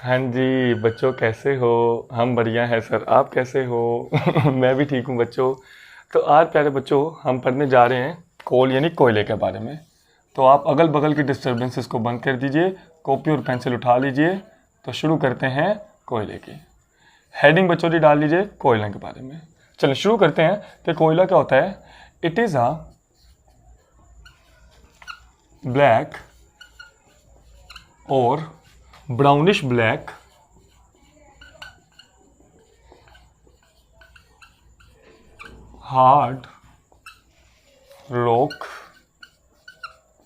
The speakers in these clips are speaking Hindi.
हाँ जी बच्चों, कैसे हो? हम बढ़िया हैं सर, आप कैसे हो? मैं भी ठीक हूँ बच्चों। तो आज प्यारे बच्चों हम पढ़ने जा रहे हैं कोल यानी कोयले के बारे में। तो आप अगल बगल की डिस्टर्बेंसेस को बंद कर दीजिए, कॉपी और पेंसिल उठा लीजिए। तो शुरू करते हैं कोयले की। हेडिंग बच्चों जी डाल लीजिए कोयले के बारे में। चलिए शुरू करते हैं कि कोयला क्या होता है। इट इज़ अ ब्लैक और brownish black hard rock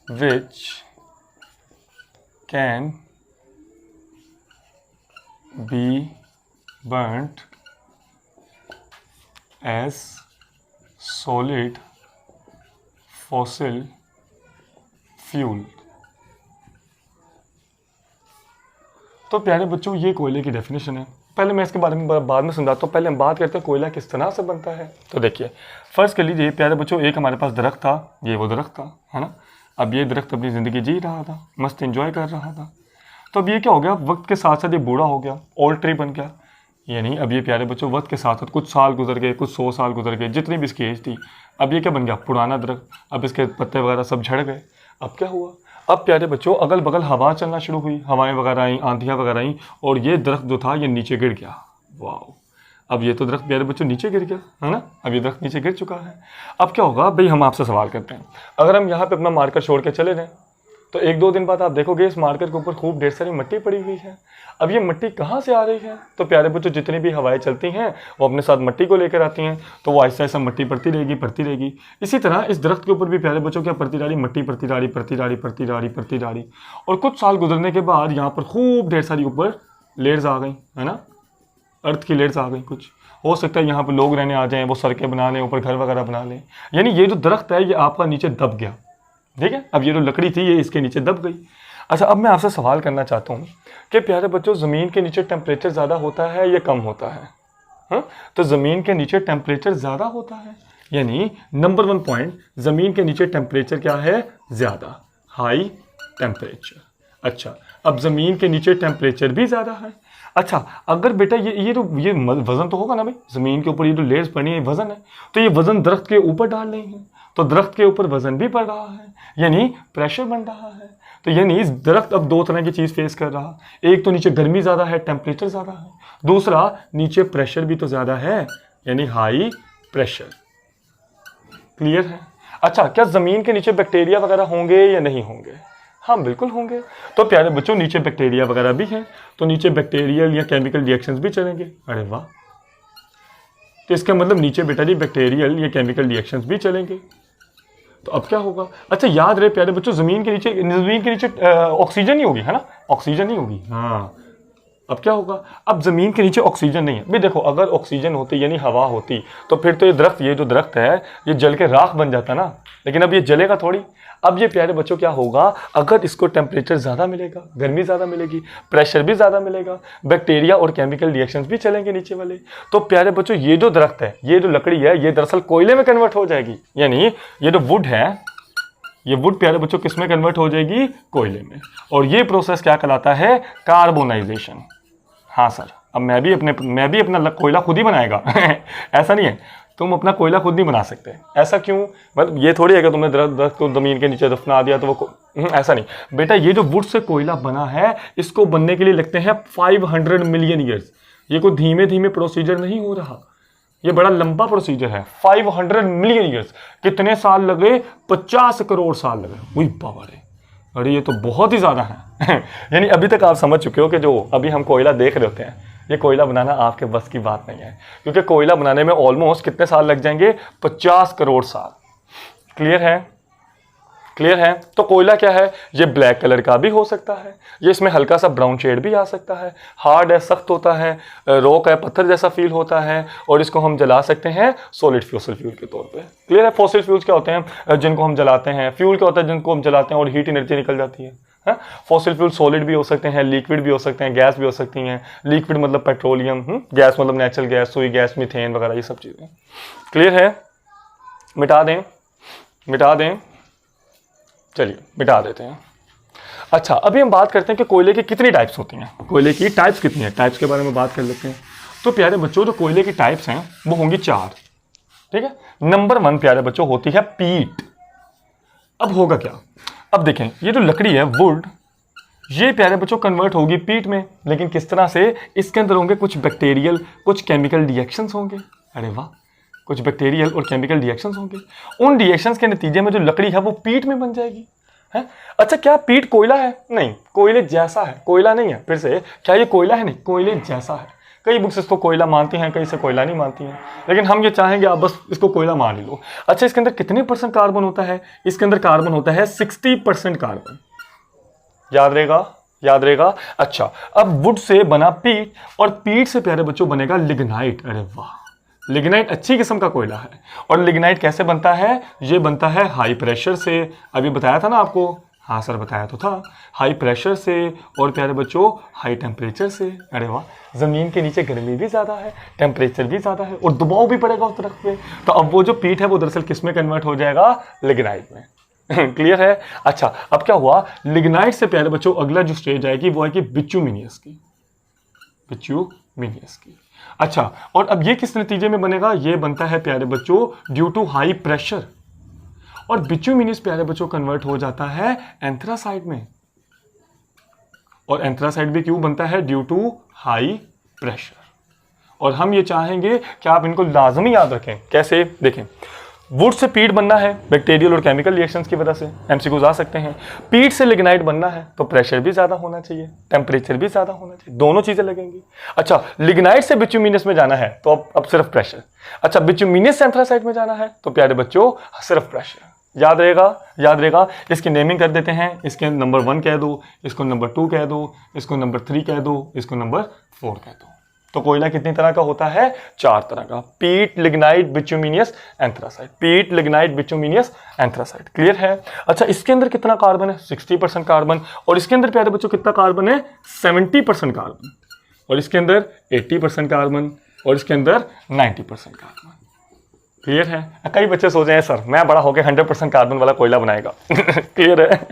which can be burnt as solid fossil fuel। तो प्यारे बच्चों ये कोयले की डेफिनेशन है। पहले मैं इसके बारे में बाद में समझाता हूँ, पहले हम बात करते हैं कोयला किस तरह से बनता है। तो देखिए फर्स्ट कर लीजिए प्यारे बच्चों, एक हमारे पास दरख्त था, ये वो दरख्त था, है ना। अब ये दरख्त अपनी ज़िंदगी जी रहा था, मस्त एंजॉय कर रहा था। तो अब ये क्या हो गया, वक्त के साथ साथ ये बूढ़ा हो गया, ओल्ड ट्री बन गया। यानी अब ये प्यारे बच्चों वक्त के साथ साथ कुछ साल गुजर गए, कुछ 100 साल गुजर गए, जितनी भी इसकी एज थी। अब ये क्या बन गया, पुराना दरख्त। अब इसके पत्ते वगैरह सब झड़ गए। अब क्या हुआ, अब प्यारे बच्चों अगल बगल हवा चलना शुरू हुई, हवाएं वगैरह आई, आंधियां वगैरह आई, और ये दरख्त जो था ये नीचे गिर गया। वाह, अब ये तो दरख्त प्यारे बच्चों नीचे गिर गया, है ना। अब ये दरख्त नीचे गिर चुका है। अब क्या होगा भाई, हम आपसे सवाल करते हैं, अगर हम यहाँ पे अपना मार्कर छोड़ के चले जाएं तो 1-2 दिन बाद आप देखोगे इस मार्कर के ऊपर खूब ढेर सारी मिट्टी पड़ी हुई है। अब ये मिट्टी कहाँ से आ रही है? तो प्यारे बच्चों जितनी भी हवाएं चलती हैं वो अपने साथ मिट्टी को लेकर आती हैं, तो वो ऐसा ऐसा मिट्टी पड़ती रहेगी, पड़ती रहेगी। इसी तरह इस दरख्त के ऊपर भी प्यारे बच्चों क्या पड़ती जा रही, मिट्टी पड़ती जा रही, पड़ती जा रही, पड़ती जा रही, पड़ती जा रही। और कुछ साल गुजरने के बाद यहाँ पर खूब ढेर सारी ऊपर लेयर्स आ गई, है ना, अर्थ की लेयर्स आ गई। कुछ हो सकता है यहाँ पर लोग रहने आ जाएं, वो सड़कें बना लें, ऊपर घर वगैरह बना लें। यानी ये जो दरख्त है ये आपका नीचे दब गया, ठीक है। अब ये जो लकड़ी थी ये इसके नीचे दब गई। अच्छा, अब मैं आपसे सवाल करना चाहता हूँ कि प्यारे बच्चों ज़मीन के नीचे टेम्परेचर ज़्यादा होता है या कम होता है? हाँ, तो ज़मीन के नीचे टेम्परेचर ज़्यादा होता है। यानी नंबर 1 पॉइंट, ज़मीन के नीचे टेम्परेचर क्या है, ज़्यादा, हाई टेम्परेचर। अच्छा, अब ज़मीन के नीचे टेम्परेचर भी ज़्यादा है। अच्छा, अगर बेटा ये वज़न तो होगा ना भाई, ज़मीन के ऊपर ये जो लेयर्स पड़ी है वज़न है, तो ये वज़न दरख्त के ऊपर डाल रही हैं, तो दरख्त के ऊपर वज़न भी बढ़ रहा है, यानी प्रेशर बन रहा है। तो यानी इस दरख्त अब 2 तरह की चीज़ फेस कर रहा, एक तो नीचे गर्मी ज़्यादा है, टेम्परेचर ज़्यादा है, दूसरा नीचे प्रेशर भी तो ज़्यादा है, यानी हाई प्रेशर। क्लियर है? अच्छा, क्या ज़मीन के नीचे बैक्टीरिया वगैरह होंगे या नहीं होंगे? हाँ बिल्कुल होंगे। तो प्यारे बच्चों नीचे बैक्टीरिया वगैरह भी हैं, तो नीचे बैक्टीरियल या केमिकल रिएक्शंस भी चलेंगे। अरे वाह, तो इसका मतलब नीचे बेटा जी बैक्टीरियल या केमिकल रिएक्शंस भी चलेंगे। तो अब क्या होगा, अच्छा याद रहे प्यारे बच्चों, ज़मीन के नीचे ऑक्सीजन नहीं होगी, है ना, ऑक्सीजन नहीं होगी। हाँ, अब क्या होगा, अब ज़मीन के नीचे ऑक्सीजन नहीं है भाई। देखो अगर ऑक्सीजन होती यानी हवा होती तो फिर तो ये जो दरख्त है ये जल के राख बन जाता ना, लेकिन अब ये जलेगा थोड़ी। अब ये प्यारे बच्चों क्या होगा, अगर इसको टेम्परेचर ज़्यादा मिलेगा, गर्मी ज़्यादा मिलेगी, प्रेशर भी ज़्यादा मिलेगा, बैक्टीरिया और केमिकल रिएक्शंस भी चलेंगे नीचे वाले। तो प्यारे बच्चों ये जो दरख्त है, ये जो लकड़ी है, ये दरअसल कोयले में कन्वर्ट हो जाएगी। यानी ये जो वुड है, ये वुड प्यारे बच्चों किस में कन्वर्ट हो जाएगी, कोयले में। और ये प्रोसेस क्या कहलाता है, कार्बोनाइजेशन। हाँ सर, अब मैं भी अपना कोयला खुद ही बनाएगा ऐसा नहीं है, तुम अपना कोयला खुद नहीं बना सकते। ऐसा क्यों, मतलब ये थोड़ी है कि तुमने दरख्त को ज़मीन के नीचे दफना दिया तो वो ऐसा नहीं बेटा। ये जो वुड से कोयला बना है इसको बनने के लिए लगते हैं 500 मिलियन ईयर्स। ये कोई धीमे धीमे प्रोसीजर नहीं हो रहा, ये बड़ा लंबा प्रोसीजर है। 500 मिलियन ईयर्स, कितने साल लगे, 50 करोड़ साल लगे। वही बाबा रे, अरे ये तो बहुत ही ज़्यादा है यानी अभी तक आप समझ चुके हो कि जो अभी हम कोयला देख रहे होते हैं, ये कोयला बनाना आपके बस की बात नहीं है, क्योंकि कोयला बनाने में ऑलमोस्ट कितने साल लग जाएंगे, 50 करोड़ साल। क्लियर है? क्लियर है? तो कोयला क्या है, ये ब्लैक कलर का भी हो सकता है, ये इसमें हल्का सा ब्राउन शेड भी आ सकता है, हार्ड है, सख्त होता है, रॉक है, पत्थर जैसा फील होता है, और इसको हम जला सकते हैं सॉलिड फ्यूसल फ्यूल के तौर पे। क्लियर है? फॉसिल फ्यूल्स क्या होते हैं, जिनको हम जलाते हैं, फ्यूल क्या होता है, जिनको हम जलाते हैं और हीट एनर्जी निकल जाती है। फॉसिल फ्यूल सॉलिड भी हो सकते हैं, लिक्विड भी हो सकते हैं, गैस भी हो सकती हैं। लिक्विड मतलब पेट्रोलियम, गैस मतलब नेचुरल गैस, सुई गैस, मीथेन वगैरह, ये सब चीज़ें। क्लियर है? मिटा दें, चलिए मिटा देते हैं। अच्छा, अभी हम बात करते हैं कि कोयले की कितनी टाइप्स होती हैं, कोयले की टाइप्स कितनी है, टाइप्स के बारे में बात कर लेते हैं। तो प्यारे बच्चों, जो कोयले की टाइप्स हैं वो होंगी 4, ठीक है। नंबर 1 प्यारे बच्चों होती है पीट। अब होगा क्या, अब देखें, ये जो लकड़ी है वुड, ये प्यारे बच्चों कन्वर्ट होगी पीट में, लेकिन किस तरह से, इसके अंदर होंगे कुछ बैक्टीरियल, कुछ केमिकल रिएक्शंस होंगे। अरे वाह, कुछ बैक्टीरियल और केमिकल रिएक्शंस होंगे। उन रिएक्शंस के नतीजे में जो लकड़ी है वो पीट में बन जाएगी, है। अच्छा, क्या पीट कोयला है? नहीं, कोयले जैसा है, कोयला नहीं है। फिर से, क्या ये कोयला है? नहीं, कोयले जैसा है। कई बुक्स इसको कोयला मानती हैं, कई से कोयला नहीं मानती हैं, लेकिन हम ये चाहेंगे आप बस इसको कोयला मान ही लो। अच्छा, इसके अंदर कितने % कार्बन होता है? इसके अंदर कार्बन होता है 60% कार्बन। याद रहेगा, याद रहेगा। अच्छा, अब वुड से बना पीट, और पीट से प्यारे बच्चों बनेगा लिग्नाइट। अरे वाह, लिग्नाइट अच्छी किस्म का कोयला है। और लिग्नाइट कैसे बनता है? ये बनता है हाई प्रेशर से। अभी बताया था ना आपको, हाँ सर बताया तो था, हाई प्रेशर से और प्यारे बच्चों हाई टेम्परेचर से। अरे वाह, ज़मीन के नीचे गर्मी भी ज़्यादा है, टेम्परेचर भी ज़्यादा है और दबाव भी पड़ेगा उस दरख्त पे। तो अब वो जो पीट है वो दरअसल किस में कन्वर्ट हो जाएगा? लिग्नाइट में। क्लियर है। अच्छा, अब क्या हुआ, लिग्नाइट से प्यारे बच्चों अगला जो स्टेज आएगी वो है कि बिटुमिनस की, बिटुमिनस की। अच्छा, और अब ये किस नतीजे में बनेगा? ये बनता है प्यारे बच्चों ड्यू टू हाई प्रेशर, और बिटुमिनस प्यारे बच्चों कन्वर्ट हो जाता है एंथ्रासाइट में। और एंथ्रासाइट भी क्यों बनता है? Due to high pressure. और हम ये चाहेंगे कि आप इनको लाजमी याद रखें। कैसे? देखें, वुड से पीट बनना है बैक्टीरियल और केमिकल रिएक्शंस की वजह से, एमसीक्यूज आ सकते हैं। पीट से लिग्नाइट बनना है तो प्रेशर भी ज़्यादा होना चाहिए, टेम्परेचर भी ज़्यादा होना चाहिए, दोनों चीज़ें लगेंगी। अच्छा, लिग्नाइट से बिटुमिनस में जाना है तो अब सिर्फ प्रेशर। अच्छा, बिटुमिनस से एंथ्रासाइट में जाना है तो प्यारे बच्चों सिर्फ प्रेशर। याद रहेगा, याद रहेगा। इसकी नेमिंग कर देते हैं, इसके नंबर 1 कह दो, इसको नंबर 2 कह दो, इसको नंबर 3 कह दो, इसको नंबर 4 कह दो। तो कोयला कितनी तरह का होता है? 4 तरह का, पीट, लिग्नाइट, बिटुमिनस, एंथ्रासाइट। पीट, लिग्नाइट, बिटुमिनस, एंथ्रासाइट। क्लियर है। अच्छा, इसके अंदर कितना कार्बन है? 60% कार्बन। और इसके अंदर प्यारे बच्चों कितना कार्बन है? 70% कार्बन। और इसके अंदर 80% कार्बन, और इसके अंदर 90% कार्बन। क्लियर है। कई बच्चे सोच रहे हैं सर मैं बड़ा होकर 100% कार्बन वाला कोयला बनाएगा। क्लियर है।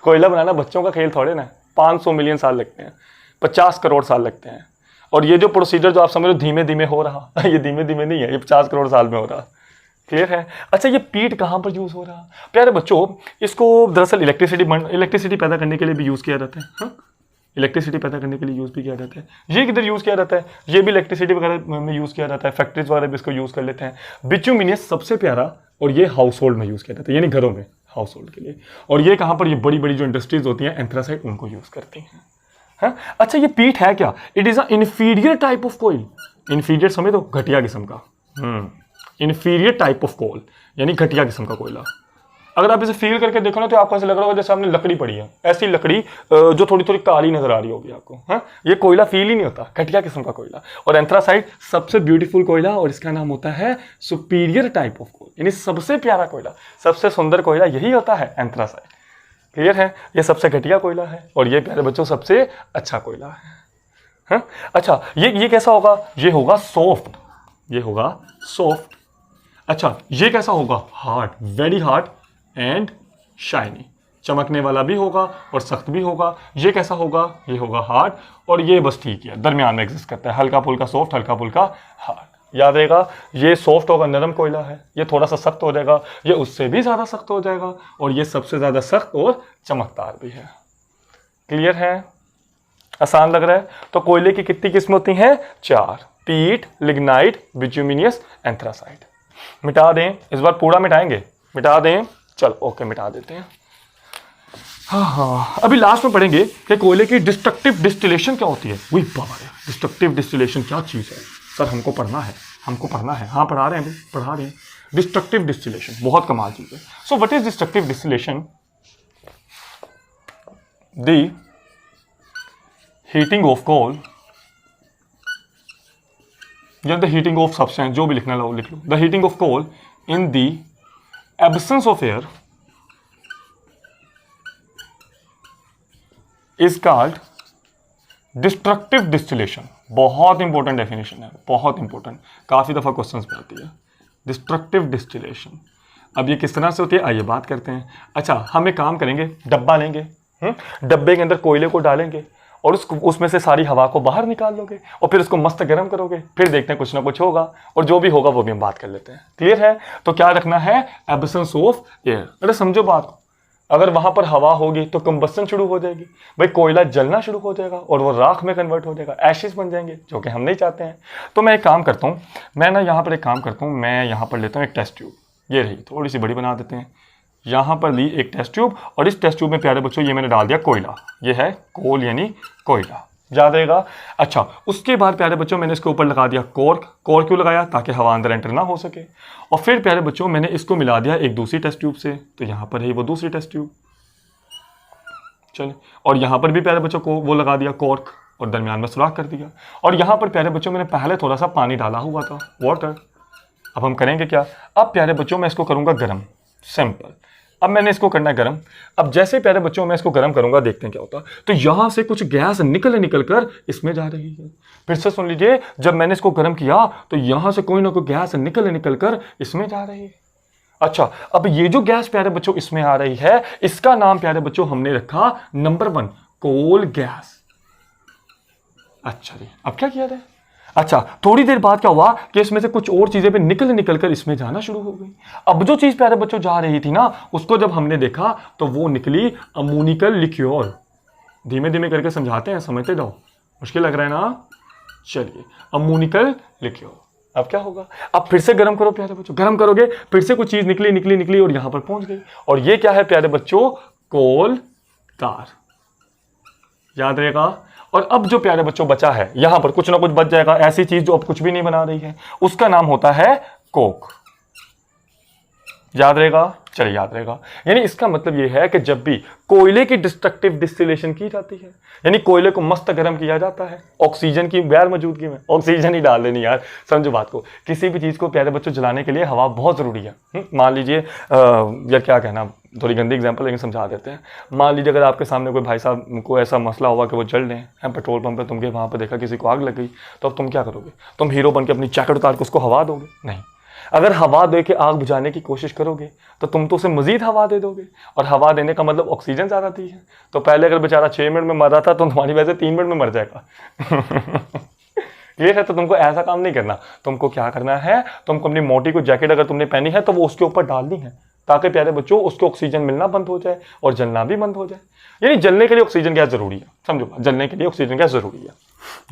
कोयला बनाना बच्चों का खेल थोड़े ना, 500 मिलियन साल लगते हैं, 50 करोड़ साल लगते हैं। और ये जो प्रोसीजर जो आप समझ लो धीमे धीमे हो रहा, ये धीमे धीमे नहीं है, ये 50 करोड़ साल में हो रहा। क्लियर है। अच्छा, ये पीट कहाँ पर यूज़ हो रहा? प्यारे बच्चों, इसको दरअसल इलेक्ट्रिसिटी पैदा करने के लिए भी यूज़ किया जाता है। हाँ, इलेक्ट्रिसिटी पैदा करने के लिए यूज़ भी किया जाता है। ये किधर यूज़ किया जाता है? ये भी इलेक्ट्रिसिटी वगैरह में यूज़ किया जाता है, फैक्ट्रीज वगैरह भी इसको यूज़ कर लेते हैं। बिटुमिनस सबसे प्यारा, और ये हाउस होल्ड में यूज़ किया जाता है, यानी घरों में, हाउस होल्ड के लिए। और ये कहाँ पर? ये बड़ी बड़ी जो इंडस्ट्रीज होती हैं, एंथ्रासाइट, उनको यूज़ करती हैं। हाँ? अच्छा, ये पीट है क्या? It is a inferior type of कोयल। इन्फीरियर समझ दो, घटिया किस्म का। इन्फीरियर टाइप ऑफ कोल, यानी घटिया किस्म का कोयला। अगर आप इसे फील करके देखो ना तो आपको ऐसा लग रहा होगा जैसे आपने लकड़ी पड़ी है, ऐसी लकड़ी जो थोड़ी थोड़ी काली नजर आ रही होगी आपको। हाँ, ये कोयला फील ही नहीं होता, घटिया किस्म का कोयला। और एंथ्रासाइट सबसे ब्यूटीफुल कोयला, और इसका नाम होता है सुपीरियर टाइप ऑफ कोल, यानी सबसे प्यारा कोयला, सबसे सुंदर कोयला यही होता है एंथ्रासाइट। क्लियर है। ये सबसे घटिया कोयला है, और ये प्यारे बच्चों सबसे अच्छा कोयला है। हाँ? अच्छा, ये कैसा होगा? ये होगा सॉफ्ट, ये होगा सॉफ्ट। अच्छा, ये कैसा होगा? Hard, very hard and shiny, चमकने वाला भी होगा और सख्त भी होगा। ये कैसा होगा? ये होगा हार्ड, और ये बस ठीक है, दरमियान में एग्जिस्ट करता है, हल्का फुल्का सॉफ्ट, हल्का फुल्का हार्ड। याद रहेगा, ये सॉफ्ट होगा, नरम कोयला है, ये थोड़ा सा सख्त हो जाएगा, ये उससे भी ज़्यादा सख्त हो जाएगा, और ये सबसे ज़्यादा सख्त और चमकदार भी है। क्लियर है। आसान लग रहा है। तो कोयले की कितनी किस्में होती हैं? 4, पीट, लिग्नाइट, बिटुमिनस, एंथ्रासाइट। मिटा दें, इस बार पूरा मिटाएंगे, मिटा दें। चलो ओके, मिटा देते हैं। हाँ, अभी लास्ट में पढ़ेंगे कि कोयले की डिस्ट्रक्टिव डिस्टिलेशन क्या होती है। वही बाबा रे, डिस्ट्रक्टिव डिस्टिलेशन क्या चीज़ है सर? हमको पढ़ना है, हमको पढ़ना है। हाँ, पढ़ा रहे हैं, पढ़ा रहे हैं। डिस्ट्रक्टिव डिस्टिलेशन बहुत कमाल चीज़ है। So what is destructive distillation? The heating of coal या द हीटिंग ऑफ सब्सटेंस, जो भी लिखना लो लिख लो। The heating of coal in the absence of air is called destructive distillation. बहुत इंपॉर्टेंट डेफिनेशन है, बहुत इंपॉर्टेंट, काफ़ी दफ़ा क्वेश्चंस में आती है। डिस्ट्रक्टिव डिस्टिलेशन अब ये किस तरह से होती है, आइए बात करते हैं। अच्छा, हम एक काम करेंगे, डब्बा लेंगे, डब्बे के अंदर कोयले को डालेंगे और उसमें से सारी हवा को बाहर निकाल लोगे और फिर उसको मस्त गर्म करोगे, फिर देखते हैं कुछ ना कुछ होगा, और जो भी होगा वो भी हम बात कर लेते हैं। क्लियर है? तो क्या रखना है? Absence of air. अरे समझो बात को, अगर वहां पर हवा होगी तो कंबस्टन शुरू हो जाएगी भाई, कोयला जलना शुरू हो जाएगा और वो राख में कन्वर्ट हो जाएगा, एशेस बन जाएंगे, जो कि हम नहीं चाहते हैं। तो मैं एक काम करता हूँ, मैं यहाँ पर लेता हूँ एक टेस्ट ट्यूब, ये रही, थोड़ी सी बड़ी बना देते हैं। यहाँ पर ली एक टेस्ट ट्यूब और इस टेस्ट ट्यूब में प्यारे बच्चों ये मैंने डाल दिया कोयला, ये है कोल यानी कोयला, याद रहेगा। अच्छा, उसके बाद प्यारे बच्चों मैंने इसके ऊपर लगा दिया कॉर्क। कॉर्क क्यों लगाया? ताकि हवा अंदर एंटर ना हो सके। और फिर प्यारे बच्चों मैंने इसको मिला दिया एक दूसरी टेस्ट ट्यूब से, तो यहाँ पर है वो दूसरी टेस्ट ट्यूब, चले। और यहाँ पर भी प्यारे बच्चों को वो लगा दिया कॉर्क और दरमियान में सुराख कर दिया। और यहाँ पर प्यारे बच्चों मैंने पहले थोड़ा सा पानी डाला हुआ था, वाटर। अब हम करेंगे क्या? अब प्यारे बच्चों मैं इसको करूँगा गर्म, सिंपल। अब मैंने इसको करना है गर्म। अब जैसे प्यारे बच्चों मैं इसको गर्म करूंगा, देखते हैं क्या होता है। तो यहां से कुछ गैस निकल कर इसमें जा रही है। फिर से सुन लीजिए, जब मैंने इसको गर्म किया तो यहां से कोई ना कोई गैस निकल कर इसमें जा रही है। अच्छा, अब ये जो गैस प्यारे बच्चों इसमें आ रही है, इसका नाम प्यारे बच्चों हमने रखा नंबर 1 कोल गैस। अच्छा जी, अब क्या किया जाए? अच्छा, थोड़ी देर बाद क्या हुआ कि इसमें से कुछ और चीजें भी निकल कर इसमें जाना शुरू हो गई। अब जो चीज प्यारे बच्चों जा रही थी ना, उसको जब हमने देखा तो वो निकली अमोनिकल लिक्योर। धीमे धीमे करके समझाते हैं, समझते जाओ, मुश्किल लग रहा है ना? चलिए, अमोनिकल लिक्योर। अब क्या होगा? अब फिर से गर्म करो प्यारे बच्चों, गर्म करोगे फिर से कुछ चीज निकली और यहां पर पहुंच गई। और ये क्या है प्यारे बच्चों? कोल तार, याद रहेगा। और अब जो प्यारे बच्चों बचा है, यहां पर कुछ ना कुछ बच जाएगा, ऐसी चीज जो अब कुछ भी नहीं बना रही है, उसका नाम होता है कोक, याद रहेगा। चलिए, याद रहेगा। यानी इसका मतलब यह है कि जब भी कोयले की डिस्ट्रक्टिव डिस्टिलेशन की जाती है, यानी कोयले को मस्त गर्म किया जाता है ऑक्सीजन की गैर मौजूदगी में, ऑक्सीजन ही डाल देनी यार, समझो बात को। किसी भी चीज को प्यारे बच्चों जलाने के लिए हवा बहुत जरूरी है। मान लीजिए या क्या कहना, थोड़ी गंदी एग्जांपल लेकिन समझा देते हैं। मान लीजिए अगर आपके सामने कोई भाई साहब को ऐसा मसला हुआ कि वो जल रहे हैं पेट्रोल पंप पे, तुम गए वहां पर देखा किसी को आग लग गई, तो अब तुम क्या करोगे? तुम हीरो बन के अपनी जैकेट उतार के उसको हवा दोगे? नहीं। अगर हवा दे के आग बुझाने की कोशिश करोगे तो तुम तो उसे मजीद हवा दे दोगे, और हवा देने का मतलब ऑक्सीजन ज्यादा दी है। तो पहले अगर बेचारा 6 मिनट में मर रहा था तो तुम्हारी वजह से 3 मिनट में मर जाएगा। ये है, तो तुमको ऐसा काम नहीं करना। तुमको क्या करना है? तुमको अपनी मोटी को जैकेट अगर तुमने पहनी है तो वो उसके ऊपर डालनी है, ताकि प्यारे बच्चों उसको ऑक्सीजन मिलना बंद हो जाए और जलना भी बंद हो जाए। यानी जलने के लिए ऑक्सीजन गैस जरूरी है, समझो, जलने के लिए ऑक्सीजन गैस जरूरी है,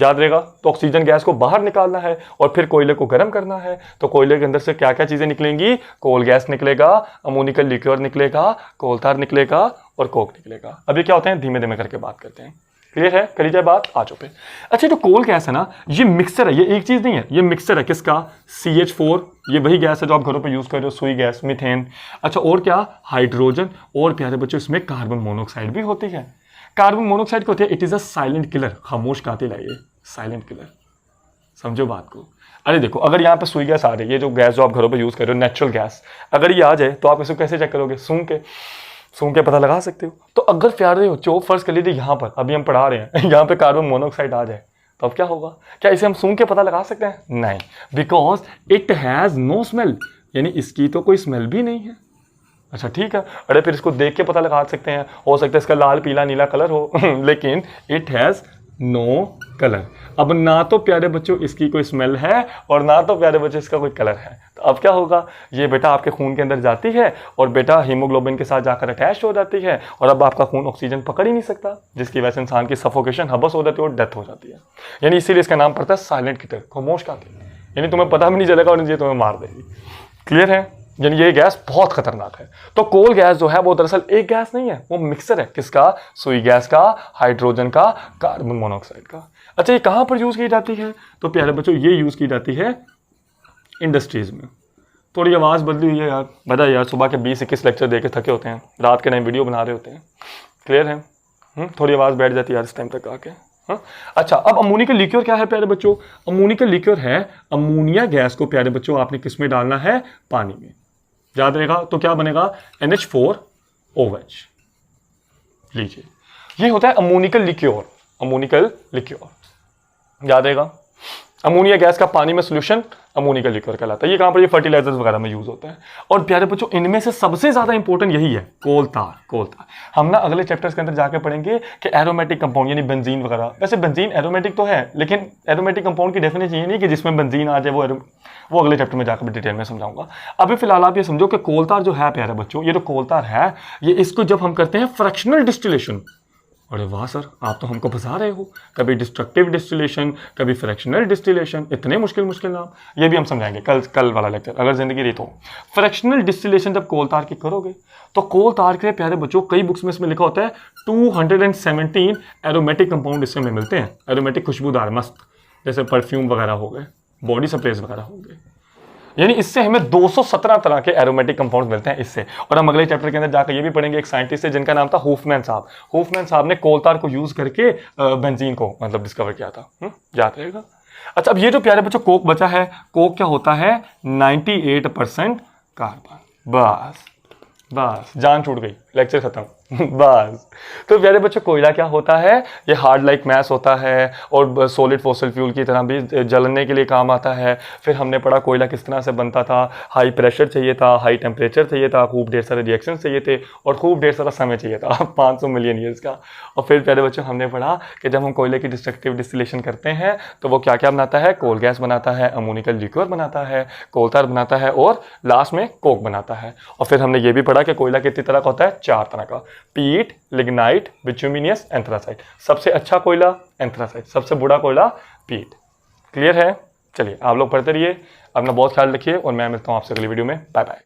याद रहेगा। तो ऑक्सीजन गैस को बाहर निकालना है और फिर कोयले को गर्म करना है। तो कोयले के अंदर से क्या क्या चीजें निकलेंगी? कोल गैस निकलेगा, अमोनिकल लिक्योर निकलेगा, कोल तार निकलेगा और कोक निकलेगा। अभी क्या होते हैं, धीमे धीमे करके बात करते हैं। क्लियर है? करी जाए बात, आ चुके। अच्छा, जो कोल गैस है ना, ये मिक्सर है, ये एक चीज नहीं है, ये मिक्सर है। किसका? CH4, ये वही गैस है जो आप घरों पे यूज कर रहे हो, सुई गैस, मीथेन। अच्छा, और क्या? हाइड्रोजन, और प्यारे बच्चों इसमें कार्बन मोनोऑक्साइड भी होती है। कार्बन मोनोऑक्साइड क्या होती है? It is a silent killer, खामोश कातिल है ये, साइलेंट किलर, समझो बात को। अरे देखो, अगर यहाँ पे सुई गैस आ रही है, ये जो गैस जो आप घरों पे यूज कर रहे हो, नेचुरल गैस, अगर ये आ जाए तो आप इसको कैसे चेक करोगे? सूंघ के पता लगा सकते हो। तो अगर प्यारे बच्चों फर्ज कर लीजिए यहाँ पर अभी हम पढ़ा रहे हैं, यहाँ पे कार्बन मोनोऑक्साइड आ जाए तो अब क्या होगा? क्या इसे हम सूंघ के पता लगा सकते हैं? नहीं, because it has no smell, यानी इसकी तो कोई स्मेल भी नहीं है। अच्छा ठीक है, अरे फिर इसको देख के पता लगा सकते हैं, हो सकता है इसका लाल पीला नीला कलर हो, लेकिन इट हैज नो कलर। अब ना तो प्यारे बच्चों इसकी कोई स्मेल है और ना तो प्यारे बच्चों इसका कोई कलर है। तो अब क्या होगा? ये बेटा आपके खून के अंदर जाती है और बेटा हीमोग्लोबिन के साथ जाकर अटैच हो जाती है, और अब आपका खून ऑक्सीजन पकड़ ही नहीं सकता, जिसकी वजह से इंसान की सफोकेशन, हबस हो जाती है और डेथ हो जाती है। यानी इसीलिए इसका नाम पड़ता है साइलेंट किलर, खामोश कातिल। यानी तुम्हें पता भी नहीं चलेगा और ये तुम्हें मार देगी। क्लियर है? यानी ये गैस बहुत खतरनाक है। तो कोल गैस जो है वो दरअसल एक गैस नहीं है, वो मिक्सर है। किसका? सुई गैस का, हाइड्रोजन का, कार्बन मोनोऑक्साइड का। अच्छा, ये कहां पर यूज की जाती है? तो प्यारे बच्चों ये यूज की जाती है इंडस्ट्रीज में। थोड़ी आवाज बदली हुई है यार, बता यार, सुबह के 20-21 लेक्चर देके थके होते हैं, रात के टाइम वीडियो बना रहे होते हैं। क्लियर है? थोड़ी आवाज बैठ जाती है यार इस टाइम तक आके। अच्छा, अब अमोनिकल लिक्योर क्या है प्यारे बच्चों? अमोनिकल लिक्योर है अमोनिया गैस को प्यारे बच्चों आपने किस में डालना है? पानी में, याद रहेगा। तो क्या बनेगा? NH4OH। लीजिए, ये होता है अमोनिकल लिक्योर, अमोनिकल लिक्योर, याद रहेगा। अमोनिया गैस का पानी में सोल्यूशन अमोनिया का लिक्विड कहलाता है। ये कहाँ पर, ये फर्टिलाइजर्स वगैरह में यूज होता है। और प्यारे बच्चों इनमें से सबसे ज्यादा इंपॉर्टेंट यही है, कोल तार। हम ना अगले चैप्टर्स के अंदर जाकर पढ़ेंगे कि एरोमेटिक कंपाउंड यानी बेंजीन वगैरह। वैसे बेंजीन एरोमेटिक तो है, लेकिन एरोमेटिक कंपाउंड की डेफिनेशन ये नहीं कि जिसमें बेंजीन आ जाए, वो अगले चैप्टर में जाकर डिटेल में समझाऊंगा। अभी फिलहाल आप ये समझो कि कोल तार जो है प्यारे बच्चों, ये जो कोल तार है, ये इसको जब हम करते हैं फ्रैक्शनल डिस्टिलेशन, अरे वाह सर आप तो हमको फंसा रहे हो, कभी डिस्ट्रक्टिव डिस्टिलेशन, कभी फ्रैक्शनल डिस्टिलेशन, इतने मुश्किल नाम, ये भी हम समझाएंगे कल वाला लेक्चर अगर जिंदगी रही तो। फ्रैक्शनल डिस्टिलेशन जब कोल तार की करोगे तो कोल तार के प्यारे बच्चों कई बुक्स में इसमें लिखा होता है 217 एरोमेटिक कंपाउंड इससे हमें मिलते हैं, एरोमेटिक खुशबूदार मस्त, जैसे परफ्यूम वगैरह हो गए, बॉडी स्प्रेज वगैरह हो गए, यानी इससे हमें 217 तरह के एरोमेटिक कंपाउंड्स मिलते हैं इससे। और हम अगले चैप्टर के अंदर जाकर ये भी पढ़ेंगे, एक साइंटिस्ट है जिनका नाम था होफमैन साहब। होफमैन साहब ने कोल तार को यूज करके बेंजीन को मतलब डिस्कवर किया था। याद रहेगा। अच्छा, अब ये जो प्यारे बच्चों कोक बचा है, कोक क्या होता है, 98% कार्बन। बस जान छूट गई, लेक्चर खत्म। बस। तो प्यारे बच्चों कोयला क्या होता है, ये हार्ड लाइक मैस होता है और सॉलिड फॉसिल फ्यूल की तरह भी जलने के लिए काम आता है। फिर हमने पढ़ा कोयला किस तरह से बनता था, हाई प्रेशर चाहिए था, हाई टेम्परेचर चाहिए था, खूब ढेर सारे रिएक्शन चाहिए थे और खूब ढेर सारा समय चाहिए था 500 मिलियन ईयर्स का। और फिर प्यारे बच्चों हमने पढ़ा कि जब हम कोयले की डिस्ट्रक्टिव डिस्टिलेशन करते हैं तो वो क्या क्या बनाता है, कोल गैस बनाता है, अमोनिया लिक्विड बनाता है, कोल तार बनाता है और लास्ट में कोक बनाता है। और फिर हमने ये भी पढ़ा कि कोयला कितनी तरह का होता है, 4 तरह का, पीट, लिग्नाइट, बिटुमिनियस, एंथ्रासाइट। सबसे अच्छा कोयला एंथ्रासाइट, सबसे बुरा कोयला पीट। क्लियर है। चलिए आप लोग पढ़ते रहिए, अपना बहुत ख्याल रखिए और मैं मिलता हूं आपसे अगली वीडियो में। Bye bye.